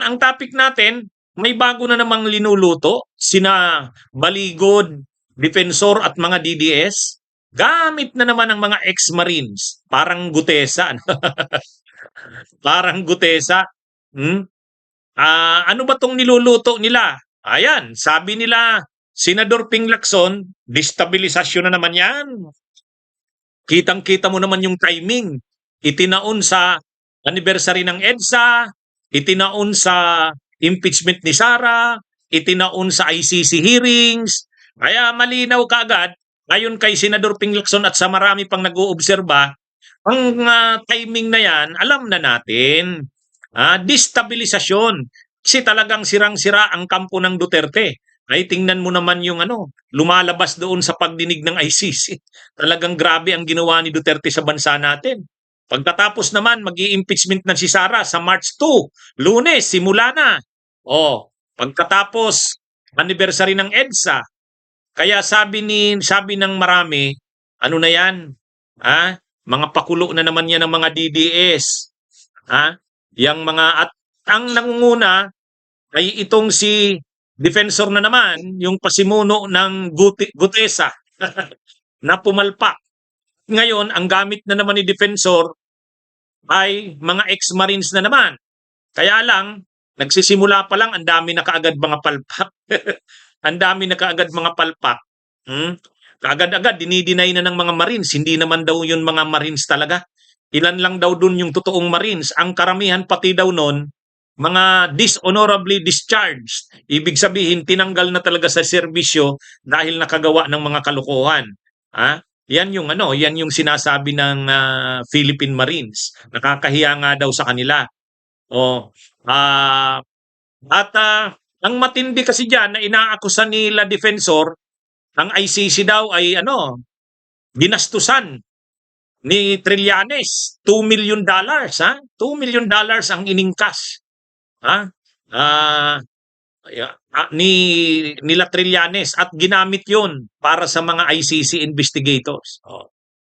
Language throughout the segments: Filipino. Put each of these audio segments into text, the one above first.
Ang topic natin, may bago na namang linuluto sina Baligod, Defensor at mga DDS. Gamit na naman ng mga ex-Marines. Parang Gutesa. Parang Gutesa. Hmm? Ano ba tong niluluto nila? Ayan, sabi nila, Senador Ping Lacson, destabilisasyon na naman yan. Kitang-kita mo naman yung timing. Itinaon sa anniversary ng EDSA, itinaon sa impeachment ni Sara, itinaon sa ICC hearings. Kaya malinaw kaagad, ayon kay Senador Ping Lacson at sa marami pang nag-oobserba, ang timing na yan, alam na natin. Destabilisasyon. Kasi talagang sirang-sira ang kampo ng Duterte. Ay tingnan mo naman yung lumalabas doon sa pagdinig ng ICC. Talagang grabe ang ginawa ni Duterte sa bansa natin. Pagkatapos naman, mag-i-impeachment na si Sara sa March 2, Lunes, simula na. Pagkatapos, anniversary ng EDSA. Kaya sabi ng marami, ano na yan? Mga pakulo na naman yan ng mga DDS. Yang mga at ang nangunguna ay itong si Defensor na naman, yung pasimuno ng Gutesa na pumalpak. Ngayon, ang gamit na naman ni Defensor ay mga ex-Marines na naman. Kaya lang, nagsisimula pa lang, ang dami na kaagad mga palpak. Ang dami na kaagad mga palpak. Kaagad-agad, dinidinay na ng mga Marines. Hindi naman daw yun mga Marines talaga. Ilan lang daw dun yung totoong Marines. Ang karamihan pati daw nun, mga dishonorably discharged. Ibig sabihin, tinanggal na talaga sa serbisyo dahil nakagawa ng mga kalokohan. Yan yung sinasabi ng Philippine Marines. Nakakahiya nga daw sa kanila. Ang matindi kasi diyan na inaakusa nila Defensor, ang ICC daw ay ginastusan ni Trillanes, $2 million, $2 million ang iningkas. Nila Trillanes at ginamit yon para sa mga ICC investigators.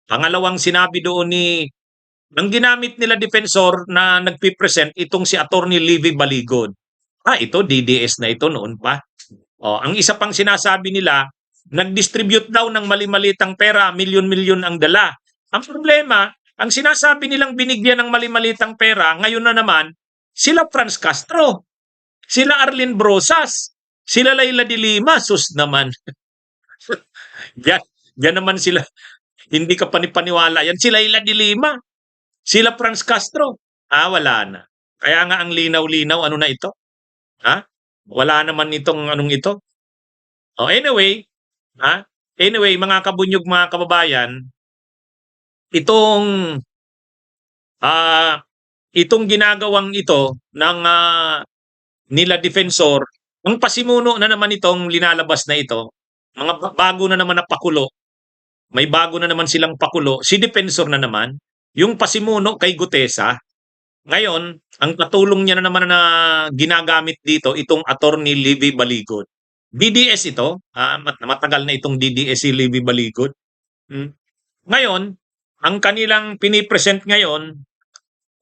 Pangalawang sinabi doon ang ginamit nila Defensor na nagpipresent itong si Attorney Levy Baligod. Ito DDS na ito noon pa. Ang isa pang sinasabi nila, nag-distribute daw ng mali-malitang pera, milyon-milyon ang dala. Ang problema, ang sinasabi nilang binigyan ng mali-malitang pera, ngayon na naman, sila Franz Castro, sila Arlene Brosas, sila Leila de Lima, sus naman. Yan naman sila, hindi ka panipaniwala yan. Sila Leila de Lima, sila Franz Castro, wala na. Kaya nga ang linaw-linaw, ano na ito? Wala naman itong anong ito. Anyway, mga kabunyog, mga kababayan, itong ginagawang ito ng nila Defensor, ang pasimuno na naman itong linalabas na ito, mga bago na naman na pakulo, may bago na naman silang pakulo, si Defensor na naman, yung pasimuno kay Gutesa. Ngayon, ang katulong niya na naman na ginagamit dito, itong Attorney Levy Baligod. DDS ito, matagal na itong DDS si Levy Baligod. Ngayon, ang kanilang pinipresent ngayon,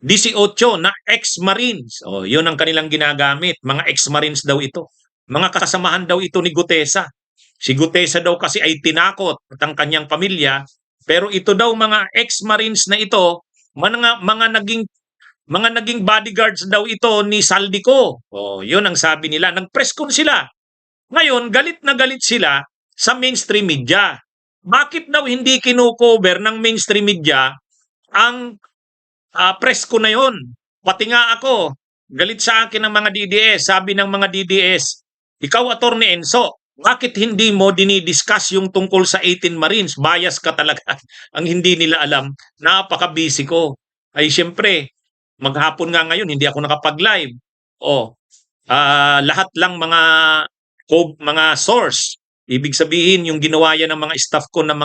18 na ex-Marines. Yun ang kanilang ginagamit. Mga ex-Marines daw ito. Mga kasamahan daw ito ni Gutesa. Si Gutesa daw kasi ay tinakot at ang kanyang pamilya. Pero ito daw mga ex-Marines na ito, mga naging bodyguards daw ito ni Saldico. Yun ang sabi nila. Nag-press con sila. Ngayon, galit na galit sila sa mainstream media. Bakit daw hindi kinukover ng mainstream media ang press ko na yon? Pati nga ako, galit sa akin ng mga DDS. Sabi ng mga DDS, ikaw Attorney Enzo, bakit hindi mo dinidiscuss yung tungkol sa 18 Marines? Bias ka talaga. Ang hindi nila alam, napaka-busy ko. Ay siyempre, maghapon nga ngayon, hindi ako nakapag-live. Lahat lang mga source. Ibig sabihin, yung ginawa yan ng mga staff ko na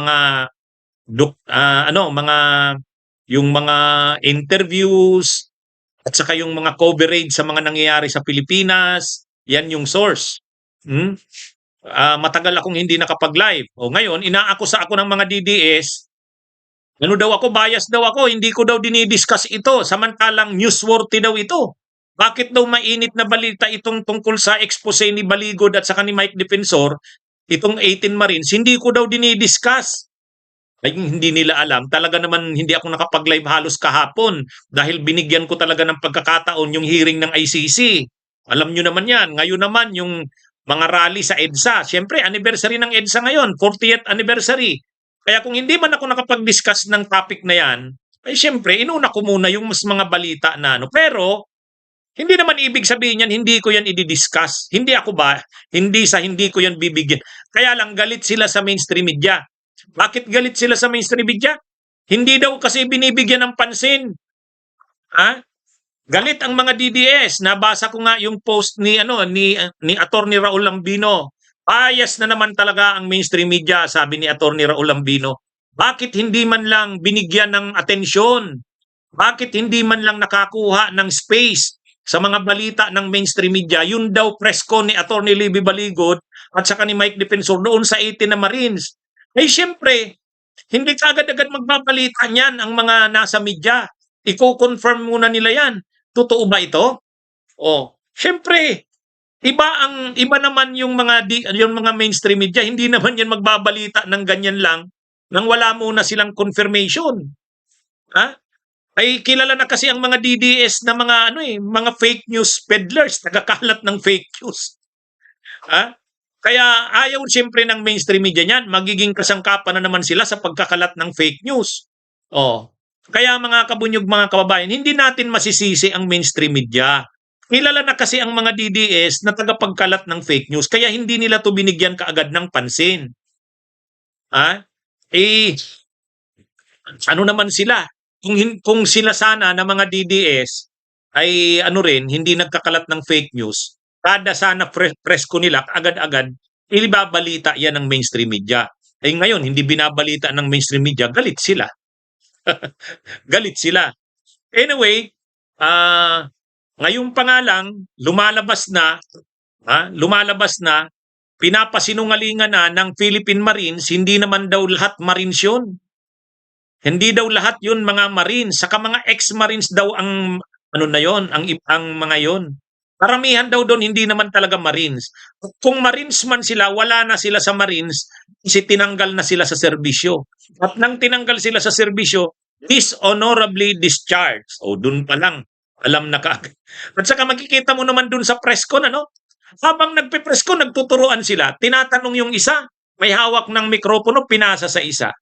yung mga interviews at saka yung mga coverage sa mga nangyayari sa Pilipinas, yan yung source. Matagal akong hindi nakapag-live. Ngayon, inaakusa ako ng mga DDS, bias daw ako, hindi ko daw dinidiscuss ito, samantalang newsworthy daw ito. Bakit daw mainit na balita itong tungkol sa expose ni Baligod at saka ni Mike Defensor, itong 18 Marines, hindi ko daw dinidiscuss. Ay hindi nila alam. Talaga naman hindi ako nakapag-live halos kahapon dahil binigyan ko talaga ng pagkakataon yung hearing ng ICC. Alam nyo naman yan. Ngayon naman yung mga rally sa EDSA. Siyempre, anniversary ng EDSA ngayon, 40th anniversary. Kaya kung hindi man ako nakapag-discuss ng topic na yan, ay siyempre, inuna ko muna yung mas mga balita na ano. Pero, hindi naman ibig sabihin yan, hindi ko yan i-discuss. Hindi ako ba? Hindi ko yan bibigyan. Kaya lang galit sila sa mainstream media. Bakit galit sila sa mainstream media? Hindi daw kasi binibigyan ng pansin. Ha? Galit ang mga DDS. Nabasa ko nga yung post ni Attorney Raul Lambino. Bias na naman talaga ang mainstream media, sabi ni Attorney Raul Lambino. Bakit hindi man lang binigyan ng atensyon? Bakit hindi man lang nakakuha ng space sa mga balita ng mainstream media? Yun daw press con ni Attorney Libby Baligod at saka ni Mike Defensor doon sa 18 na Marines. Eh siyempre, hindi agad-agad magbabalita niyan ang mga nasa media. Iko-confirm muna nila yan. Totoo ba ito? Oh, siyempre, iba naman yung mga mainstream media, hindi naman yan magbabalita ng ganyan lang nang wala muna silang confirmation. Ha? Ay kilala na kasi ang mga DDS na mga fake news peddlers, nagkakalat ng fake news. Ha? Kaya ayaw siyempre ng mainstream media niyan, magiging kasangkapan na naman sila sa pagkakalat ng fake news. Oh. Kaya mga kabunyog, mga kababayan, hindi natin masisisi ang mainstream media. Kilala na kasi ang mga DDS na tagapagkalat ng fake news, kaya hindi nila to binigyan kaagad ng pansin. Ha? Eh, ano naman sila? Kung sila sana na mga DDS ay hindi nagkakalat ng fake news, kada sana presko nila agad-agad ilibabalita yan ng mainstream media. Eh ngayon hindi binabalita ng mainstream media, galit sila. Galit sila. Anyway, ngayon pa nga lang lumalabas na pinapasinungalingan na ng Philippine Marines, hindi naman daw lahat Marines yun. Hindi daw lahat yun mga Marines, saka mga ex-Marines daw ang ang mga yon. Karamihan daw doon hindi naman talaga Marines. Kung Marines man sila, wala na sila sa Marines kasi tinanggal na sila sa serbisyo. At nang tinanggal sila sa serbisyo, dishonorably discharged. O doon pa lang, alam na kaagad. At saka makikita mo naman doon sa press con, habang nagpe-press con, nagtuturuan sila. Tinatanong yung isa, may hawak ng mikropono, pinasa sa isa.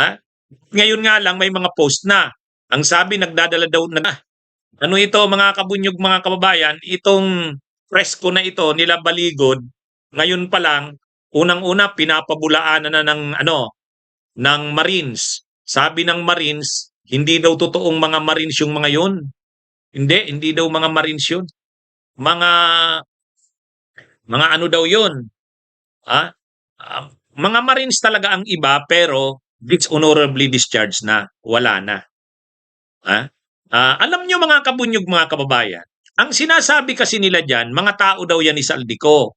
Ha? Ngayon nga lang may mga post na. Ang sabi nagdadala daw na. Ano ito mga kabunyog, mga kababayan, itong presko na ito nila Baligod, ngayon pa lang unang-una pinapabulaanan na ng Marines. Sabi ng Marines, hindi daw totoong mga Marines yung mga yun. Hindi daw mga Marines yun. Mga ano daw yun? Ha? Mga Marines talaga ang iba pero dishonorably discharged na, wala na. Ha? Alam nyo mga kabunyog, mga kababayan, ang sinasabi kasi nila dyan, mga tao daw yan ni Saldico.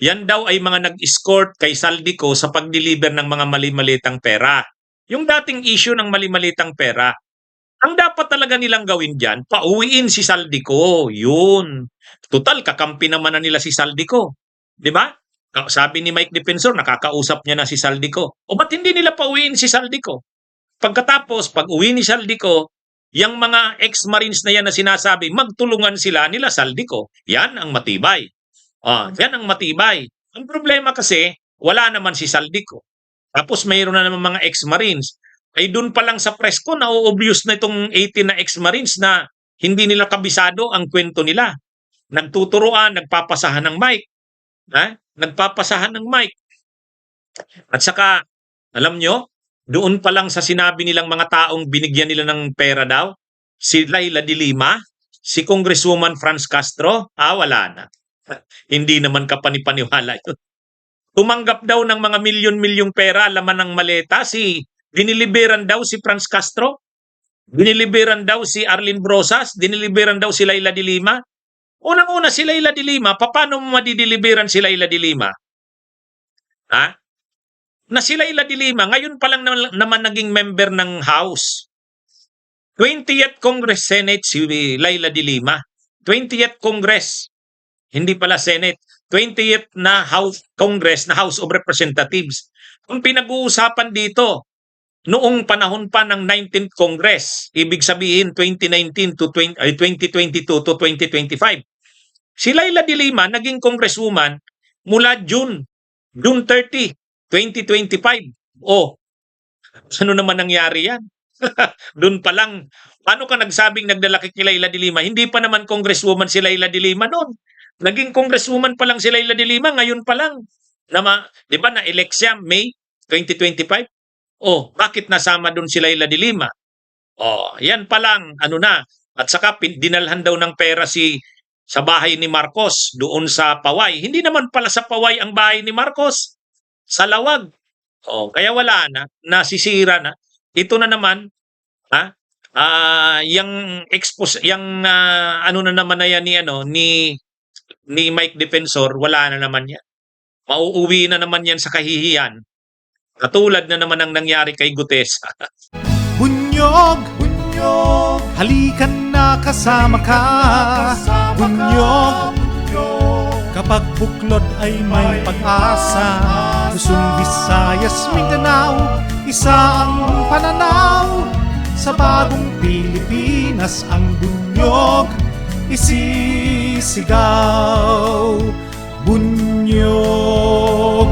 Yan daw ay mga nag-escort kay Saldico sa pag-deliver ng mga mali-malitang pera. Yung dating issue ng mali-malitang pera. Ang dapat talaga nilang gawin dyan, pauwiin si Saldico. Yun. Total, kakampi naman na nila si Saldico. Di ba? Sabi ni Mike Defensor, nakakausap niya na si Saldico. O ba't hindi nila pauwiin si Saldico? Pagkatapos, pag uwi ni Saldico, yung mga ex-Marines na yan na sinasabi, magtulungan sila nila Saldico. Yan ang matibay. Yan ang matibay. Ang problema kasi, wala naman si Saldico. Tapos mayroon na naman mga ex-Marines. Ay doon pa lang sa press ko, na-obvious na itong 18 na ex-Marines na hindi nila kabisado ang kwento nila. Nagtuturoan, nagpapasahan ng mic. Nagpapasahan ng mic. At saka, alam nyo, doon pa lang sa sinabi nilang mga taong binigyan nila ng pera daw, si Laila de Lima, si Congresswoman Franz Castro, wala na. Hindi naman kapanipaniwala yun. Tumanggap daw ng mga milyon-milyong pera, laman ng maleta, diniliberan daw si Franz Castro, diniliberan daw si Arlene Brosas, diniliberan daw si Laila de Lima. Unang-una si Laila de Lima, paano mo madidiliberan si Laila de Lima? Na si Laila de Lima, ngayon pa lang naman naging member ng House. 20th Congress Senate si Laila de Lima. 20th Congress, hindi pala Senate. 20th na House Congress na House of Representatives. Ang pinag-uusapan dito, noong panahon pa ng 19th Congress, ibig sabihin 2019 to 2022 to 2025. Si Laila de Lima naging congresswoman mula June 30, 2025. Oh, ano naman nangyari yan? Doon pa lang, paano ka nagsabing nagdala kay Laila de Lima? Hindi pa naman congresswoman si Laila de Lima noon. Naging congresswoman pa lang si Laila de Lima, ngayon pa lang. Di ba na-elect siya May 2025? Oh, bakit nasama doon si Laila de Lima? Oh, yan pa lang, ano na. At saka dinalhan daw ng pera sa bahay ni Marcos doon sa Paway. Hindi naman pala sa Paway ang bahay ni Marcos, sa Lawag. Oh, kaya wala na, nasisira na. Ito na naman, yung ano na naman na yan ni Mike Defensor, wala na naman yan. Mauuwi na naman yan sa kahihiyan. Katulad na naman ang nangyari kay Gutesa. Bunyog, bunyog, halikan na kasama ka. Bunyog, kapag buklod ay may pag-asa. Luzon, Visayas, Mindanao, isa ang pananaw. Sa bagong Pilipinas ang bunyog isisigaw. Bunyog,